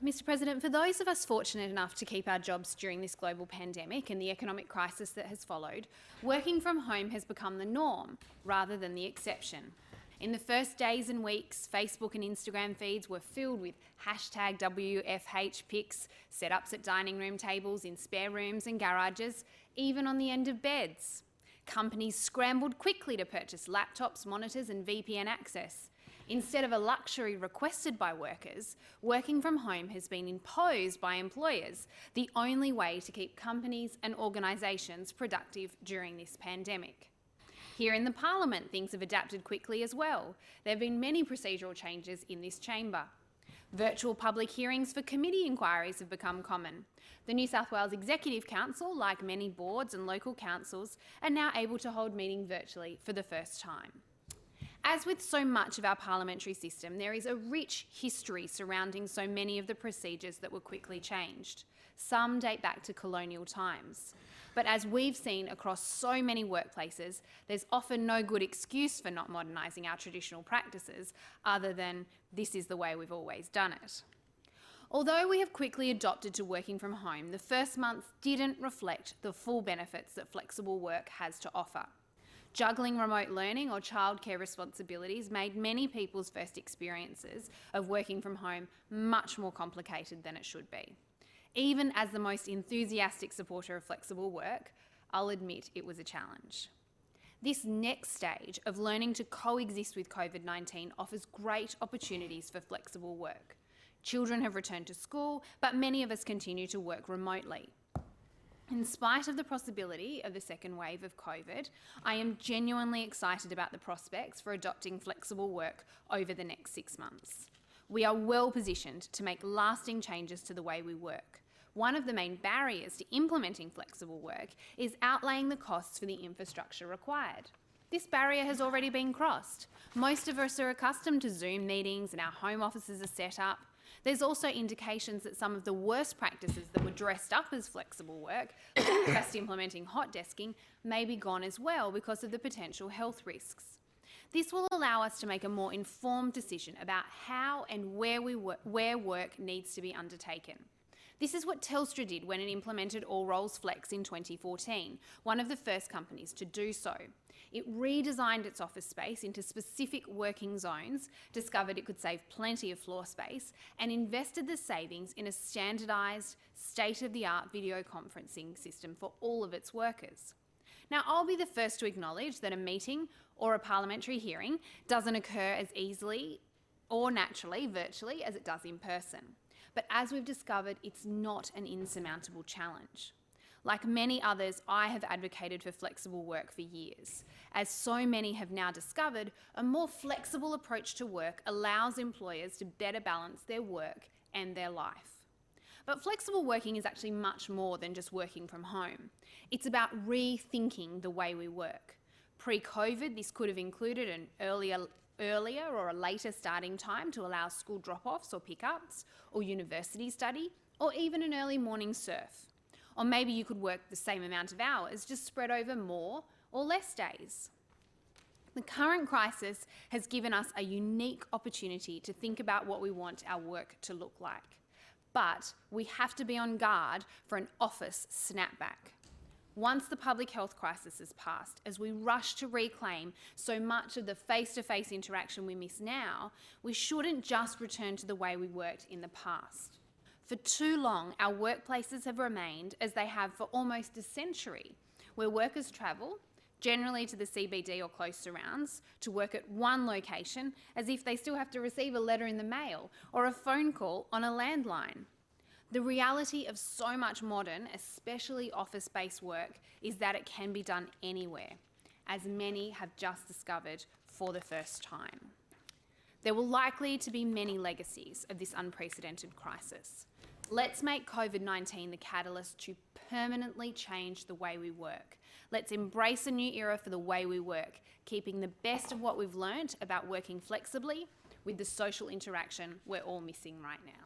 Mr. President, for those of us fortunate enough to keep our jobs during this global pandemic and the economic crisis that has followed, working from home has become the norm rather than the exception. In the first days and weeks, Facebook and Instagram feeds were filled with hashtag WFH pics, setups at dining room tables, in spare rooms and garages, even on the end of beds. Companies scrambled quickly to purchase laptops, monitors and VPN access. Instead of a luxury requested by workers, working from home has been imposed by employers, the only way to keep companies and organisations productive during this pandemic. Here in the Parliament, things have adapted quickly as well. There have been many procedural changes in this chamber. Virtual public hearings for committee inquiries have become common. The New South Wales Executive Council, like many boards and local councils, are now able to hold meetings virtually for the first time. As with so much of our parliamentary system, there is a rich history surrounding so many of the procedures that were quickly changed. Some date back to colonial times. But as we've seen across so many workplaces, there's often no good excuse for not modernising our traditional practices other than this is the way we've always done it. Although we have quickly adopted to working from home, the first month didn't reflect the full benefits that flexible work has to offer. Juggling remote learning or childcare responsibilities made many people's first experiences of working from home much more complicated than it should be. Even as the most enthusiastic supporter of flexible work, I'll admit it was a challenge. This next stage of learning to coexist with COVID-19 offers great opportunities for flexible work. Children have returned to school, but many of us continue to work remotely. In spite of the possibility of the second wave of COVID, I am genuinely excited about the prospects for adopting flexible work over the next 6 months. We are well positioned to make lasting changes to the way we work. One of the main barriers to implementing flexible work is outlaying the costs for the infrastructure required. This barrier has already been crossed. Most of us are accustomed to Zoom meetings and our home offices are set up. There's also indications that some of the worst practices that were dressed up as flexible work, like just implementing hot desking, may be gone as well because of the potential health risks. This will allow us to make a more informed decision about how and where work needs to be undertaken. This is what Telstra did when it implemented All Roles Flex in 2014, one of the first companies to do so. It redesigned its office space into specific working zones, discovered it could save plenty of floor space, and invested the savings in a standardised, state-of-the-art video conferencing system for all of its workers. Now, I'll be the first to acknowledge that a meeting or a parliamentary hearing doesn't occur as easily or naturally virtually as it does in person. But as we've discovered, it's not an insurmountable challenge. Like many others, I have advocated for flexible work for years. As so many have now discovered, a more flexible approach to work allows employers to better balance their work and their life. But flexible working is actually much more than just working from home. It's about rethinking the way we work. Pre-COVID, this could have included an earlier or a later starting time to allow school drop-offs or pick-ups, or university study, or even an early morning surf. Or maybe you could work the same amount of hours, just spread over more or less days. The current crisis has given us a unique opportunity to think about what we want our work to look like. But we have to be on guard for an office snapback. Once the public health crisis has passed, as we rush to reclaim so much of the face-to-face interaction we miss now, we shouldn't just return to the way we worked in the past. For too long, our workplaces have remained as they have for almost a century, where workers travel, generally to the CBD or close surrounds, to work at one location as if they still have to receive a letter in the mail or a phone call on a landline. The reality of so much modern, especially office-based work, is that it can be done anywhere, as many have just discovered for the first time. There will likely to be many legacies of this unprecedented crisis. Let's make COVID-19 the catalyst to permanently change the way we work. Let's embrace a new era for the way we work, keeping the best of what we've learnt about working flexibly with the social interaction we're all missing right now.